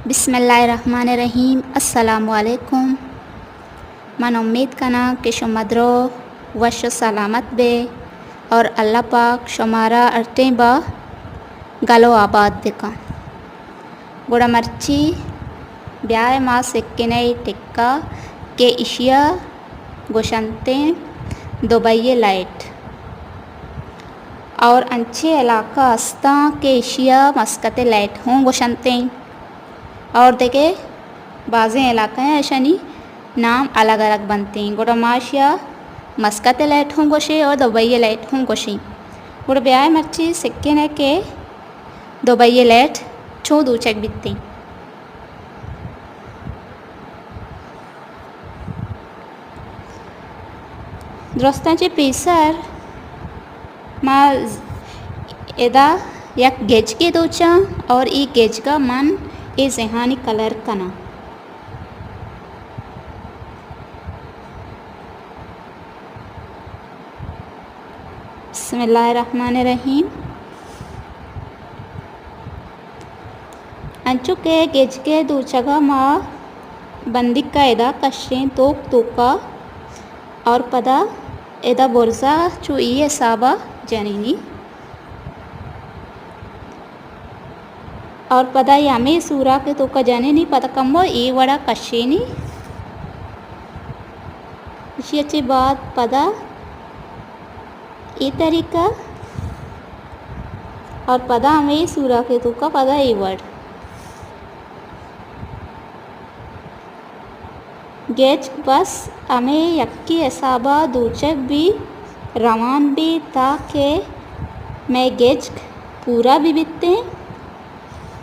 बिस्मिल्लाहिर्रहमानिर्रहीम। अस्सलामुअलैकुम। मन उम्मीद कना कि शुमद्रो वश सलामत बे और अल्लाह पाक शुमारा अर्ते बा गलो आबाद दिका गुड़ा मर्ची ब्याह मा सिक्किने टिक्का के इशिया गोशंते दुबई लाइट और अंचे इलाका अस्ता के इशिया मस्कते लाइट हों गोशंते और देखे बाज़े इलाक़े हैं ऐशनी नाम अलग अलग बनते हैं। गुड़ा माशिया मस्कत लाइट हों गोशे और दुबई लाइट हों गोशे गुड़ा ब्याह मर्ची सिक्के ने के दुबई लाइट छो दूचक बिकते दोस्तांचे पेसर मा एदा यक गेज के दोचा और ई गेज का मन ए जहानी कलर कना बिस्मिल्लाहिर्रहमानिर्रहीम। अंचु के गेज के दूचगा मा बंदिक का एदा कश्रें तोक तोका और पदा एदा बोरजा चु ये साबा जनीनी और पदा यामे सूरा के तो का जाने नहीं पता कम्बो ये वड़ा कशेनी इसी अच्छी बात पदा ये तरीका और पदा हमें सूरा के तो का पदा ये वर्ड गेज बस हमें यक्की ऐसाबा दूचक भी रवान भी ताकि मैं गेज पूरा भी बिकते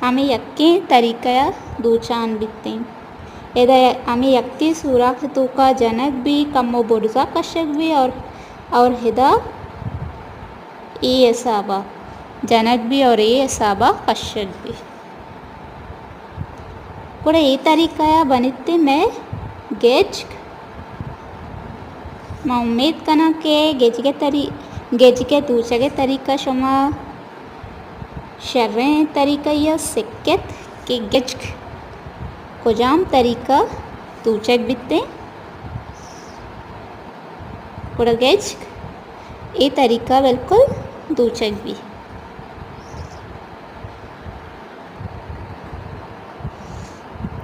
हमें यक्के तरीका दूचान बिकते एदा हमें यक्के सूरा तो का जनक भी कम्मो बुर्जा कशक भी और हिदा ए साबा जनक भी और ए साबा कशक भी कुड़ा ये तरीका बनिते मैं गेज मैं उम्मीद कना के गेज के दूसरे तरीका शुमा शर्रें तरीका या सिक्कत के गेज कुजाम तरीका दूचक बिकते कुड़ा गेज ये तरीका बिल्कुल दूचक भी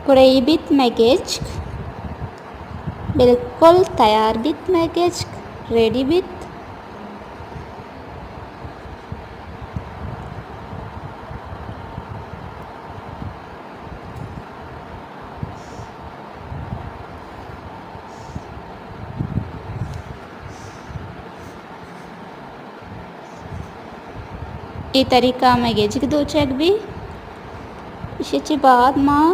कुड़ा ये बित मैं गेज बिल्कुल तैयार बित मैं गेज रेडी बित ये तरीका मैं गेज के दो चेक भी इसी बाद माँ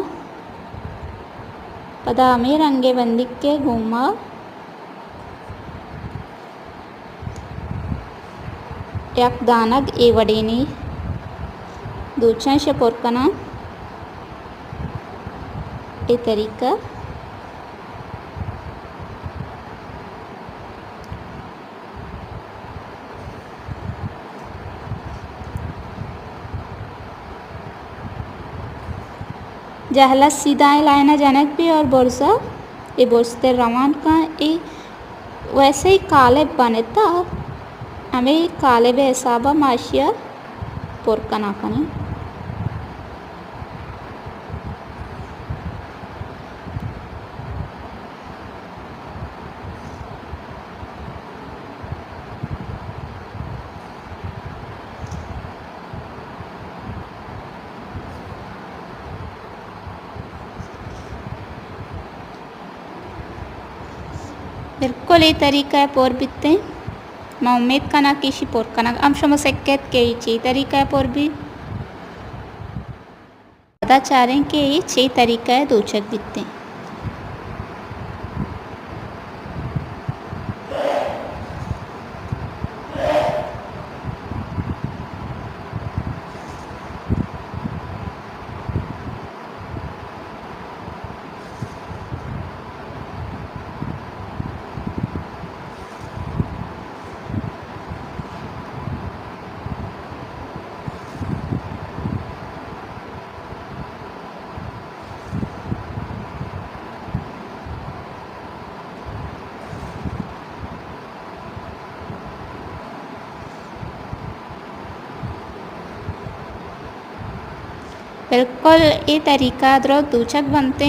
पदा में रंगे बंदी के घूमा एक दानग ए वडेनी दूचा से पोरकना ये तरीका जहला सीधा लाइना जनक भी और बोरसा ये बोरसते रवान का ये वैसे ही काले बनता हमें काले बे हिसाबा माशिया पोरकना कने बिल्कुल ये तरीका है पोर बिकते मैं उम्मीद कना किसी पोर कना हम शम सेक्केत के ये तरीका है पोर भी पता चाह रहे हैं कि ये 6 तरीका है दूचक बिकते बिल्कुल ये तरीका द्रो दूचक बनते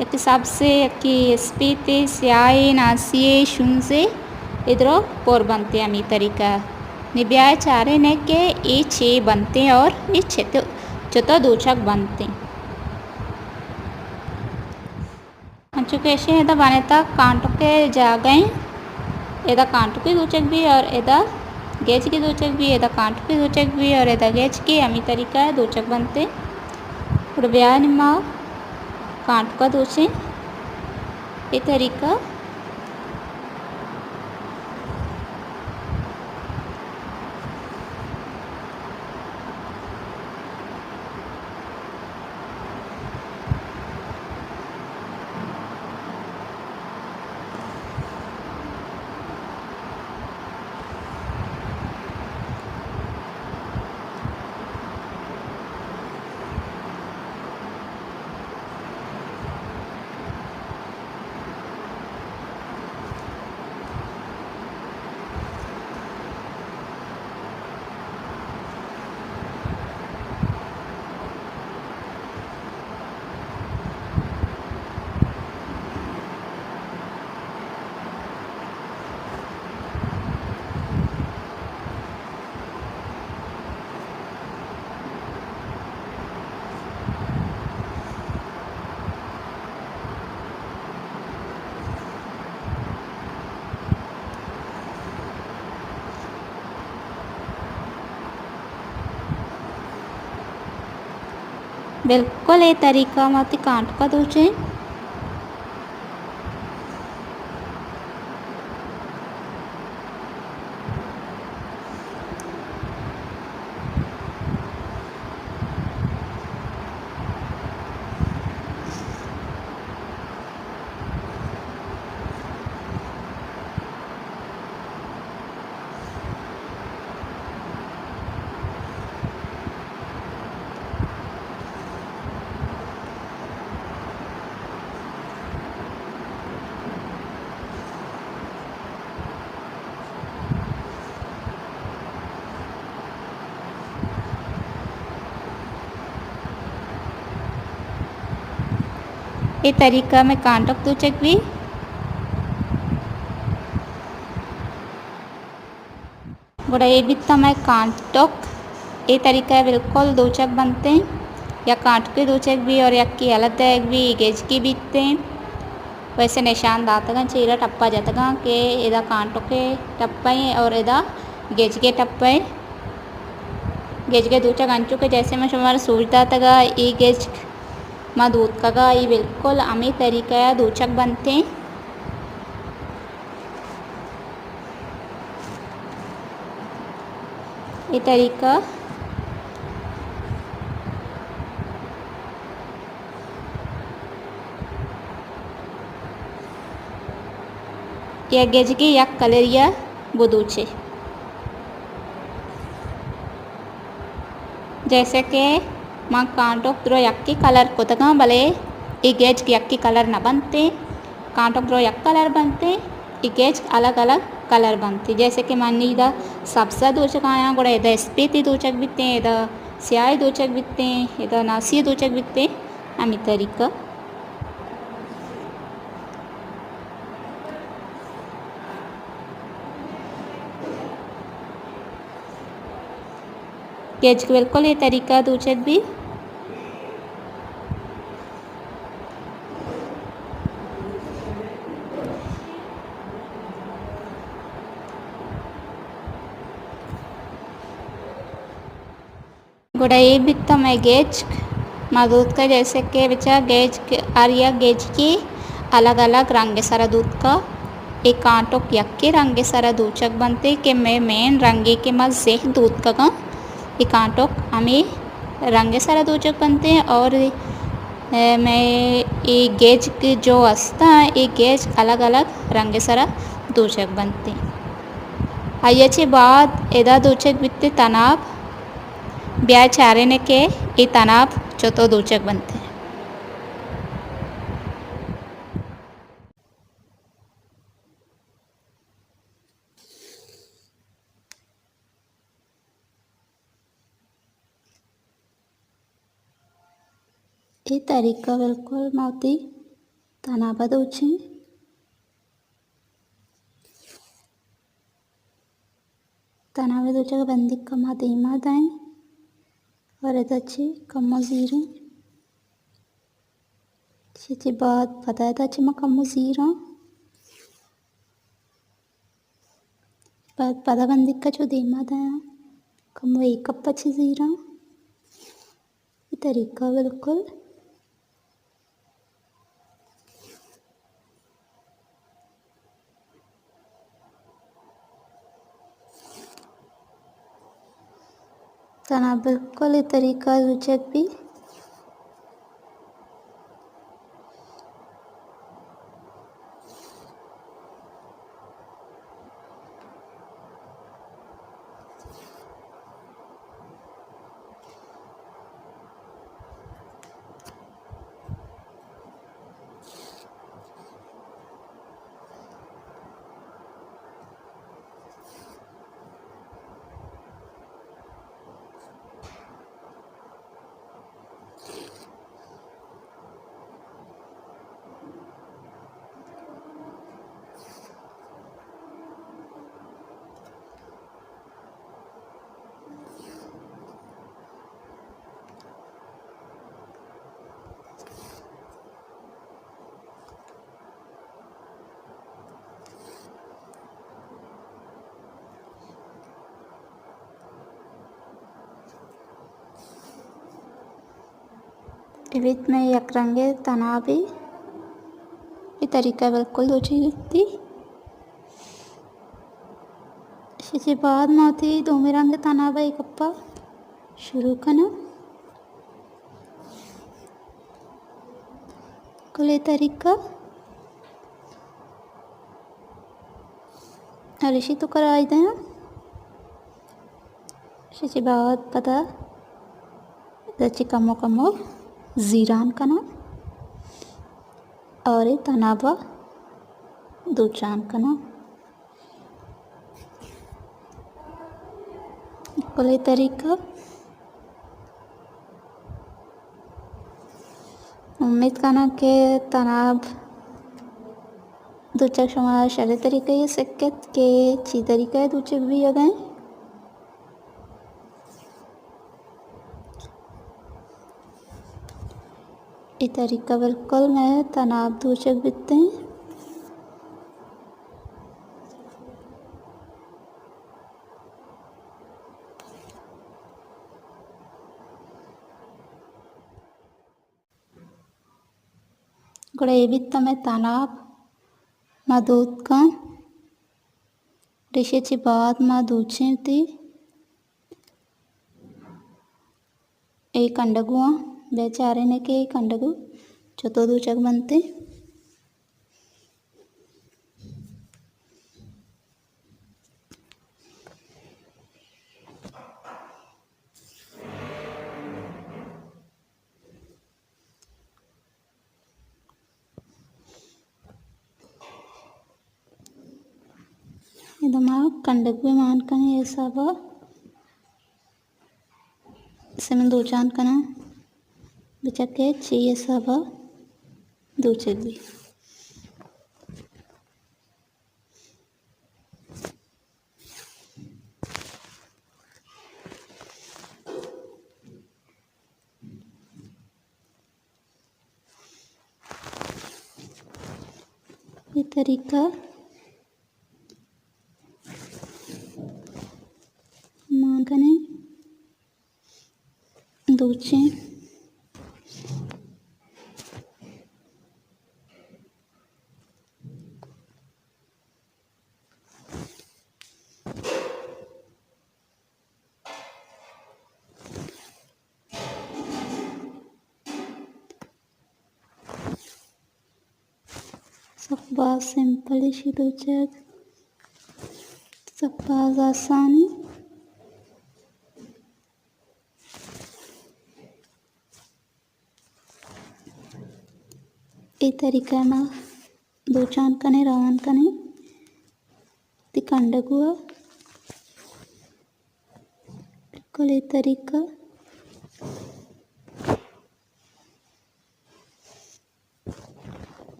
एक हिसाब से कि स्पीते स्याय नासिए शुन से इधरो पोर बनते हम ये तरीका निब्याय चारे ने के ये छे बनते हैं और ये चतो दूचक बनते अंचुकेशे एदा बनेता कांटो के जागए एदा कांटो की दूचक भी और एदा गेज की दूचक भी एदा कांटो की दूचक भी और एदा गेज की अमी तरीका दूचक बनते और ब्याह निम्मा कांटो का दूचे ये तरीका बिल्कुल ये तरीका मत कांटो का दूचे ये तरीका में कांटो का दूचक भी गुड़ा ये भी मैं कांटो ये तरीका बिल्कुल दूचक बनते हैं या कांटो के दूचक भी और या की अलग भी गेज की बीतते हैं वैसे निशान दातगा चीरा टप्पा जतगा के इदा कांटो के टप्पाई और इदा गेज के टप्पाई गेज के दूचक अंचु के जैसे मैं हमारा सूझता तगा ये गेज माँ दूध का ये बिल्कुल अमी तरीका दूचक बनते हैं ये तरीका या गेज के या कलरिया बुदूचे जैसे कि माँ कांटो द्रो यक्की कलर कुतगा भले ई गेज की यक्की कलर न बनते कांटो द्रो यक कलर बनते ई गेज अलग अलग कलर बनते जैसे कि मानी इदा सबसा दूचक आया गुड़ा इदा स्पीति दूचक बिकते इदा स्याय दूचक बिकते इदा नासी दूचक बिकते अमी तरीका गेज के बिल्कुल ये तरीका दूचक भी गुड़ा ये भी तो मैं गेज माँ दूध का जैसे के बच्चा गेज आरिया गेज की अलग अलग रंग सारा दूध का एक कांटो यक्के रंग सारा दूचक बनते के मैं मेन रंगे के माँ जेह दूध का ये कांटो हमें रंगे सारा दूचक बनते हैं और मैं ये गेज के जो अस्ता है ये गेज अलग अलग रंगे सारा दूचक बनते हैं आइए बाद एदा दूचक बिकते तनाव ब्याह चारे ने के ये तनाव चौथो दूचक बनते हैं ये तरीका बिल्कुल मोती तनाबा दूचे तनाबा दूचे बंदी कमा दीमा दाएं और इधर कम्मो जीरो शिची बाद पता है इधर मैं कम्मो जीरो बाद पदा बंदी का जो दीमा दाएं कम्मो एक कप्पा जीरो ये तरीका बिल्कुल तना बिल्कुल ये तरीका रुचक भी इवित में यकरंगे तनाबी ये तरीका बिल्कुल दूची थी शिची बाद मोती दोमी रंग तनाबा एक कप्पा शुरू करना कुले तरीका और इसी तो कराई देना शिची बाद पता दची कमो कमो जीरान कना और ये तनाबा दूचान कना कुले तरीका उम्मीद करना के तनाब दूचक समाज शरे तरीके ये सिक्कत के ची तरीका है दूचक भी आ गए ये तरीका बिल्कुल मैं तनाब दूचक बिकते हैं गुड़ा ये भी तमें तनाब मा दूध का डिशेची बाद मा दूचे थी एक अंडगुआ बेचारे ने के एक अंडगु जो तो दूचक बनते दिमाग कंडक भी मान कने ये सब इसमें दो चांद कना बिचके चाहिए सब दूचे भी ये तरीका मान कने दूचे सब बात सिंपल ही दूचक सब बात आसानी ये तरीका ना दो चांद कने रावण कने तिकंड हुआ बिल्कुल ये तरीका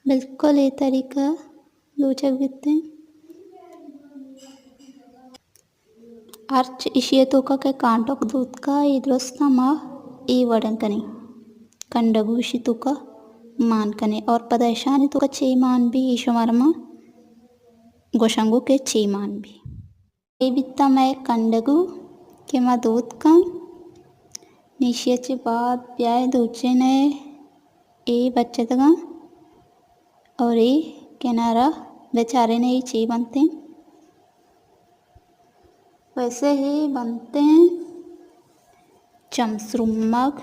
बिल्कुल ये तरीका दूचक बित्ते अर्च इशिये तूका के कांटोक दूध का इद्रोस्ता मा ई वडंकनी कंडगूशी तुका मान कने और पदेशानी तुका चे मान भी ईशो मरमा गोशंगु के चे मान भी ए बित्ता मैं कंडगू के मा दूध का निशियाचे बाद ब्याय दूचे ने ए बच्चे तगा और ए किनारा बेचारे ने चे बनते वैसे ही बनते हैं चमसरुमग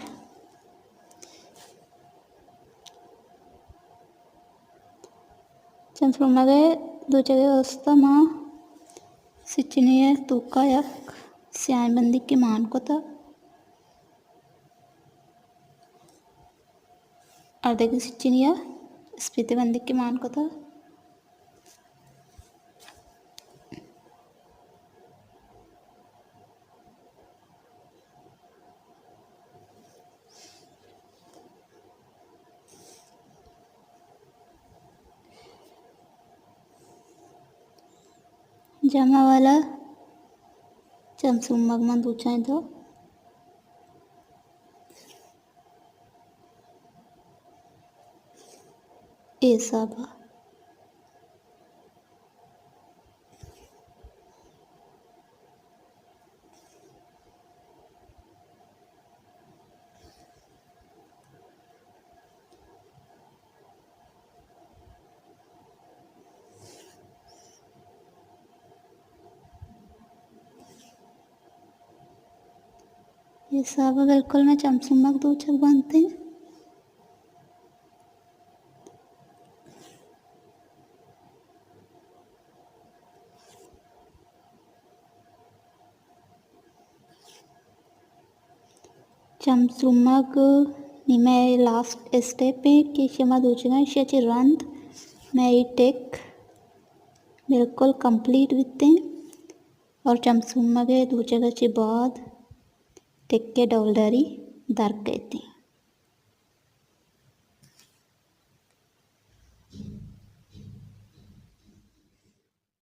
चमसरुमगे दूचगे वस्ता मा सिचनीय तुका यक स्यायबंदी के मान को था अर्धे की सिचनीय स्पीति बंदी के मान को था जमा वाला चमसुमग मन दूचाएं तो ऐसा बा ये सब बिल्कुल में चमसुमग दूचक बनते हैं चमसुमग निमे लास्ट स्टेप पे कि क्षमा दूचगा इशाची रंध मैं ये टेक बिल्कुल कंप्लीट बित्ते और चमसुमगे दूचगाची बाद टेक्के डोलडारी दर्क कहते हैं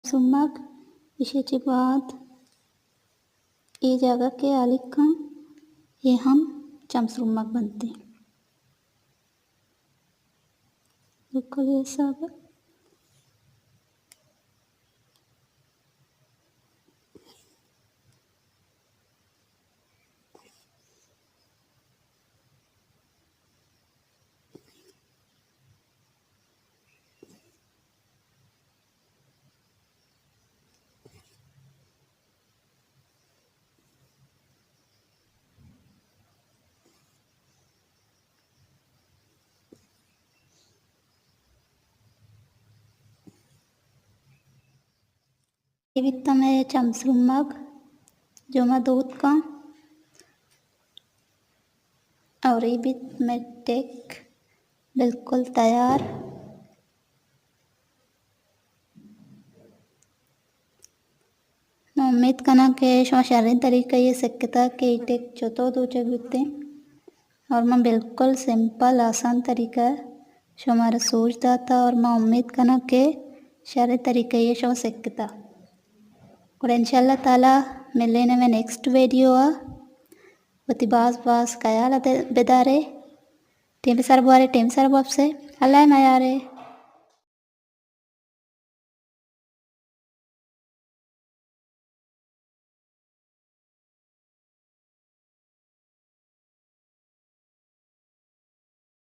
सुमक इशाची बाद ये जगह के आलिका ये हम चमसुमग बनते हैं बिल्कुल ये सब ये बित्ता में चमसुमग जो मैं दूध का और ये बित में टेक बिल्कुल तैयार मैं उम्मीद करना के शारीरिक तरीका ये सकता के टेक चौथो दूचक बिकते और मैं बिल्कुल सिंपल आसान तरीका जो हमारा सोचता था और मैं उम्मीद करना के शारीरिक तरीका ये शो सकता और इंशाल्लाह ताला मिलने में नेक्स्ट वीडियो वती बास कयाल बेदारे टीम सर बुआरे टीम सर बब से अल्लाह मयारे।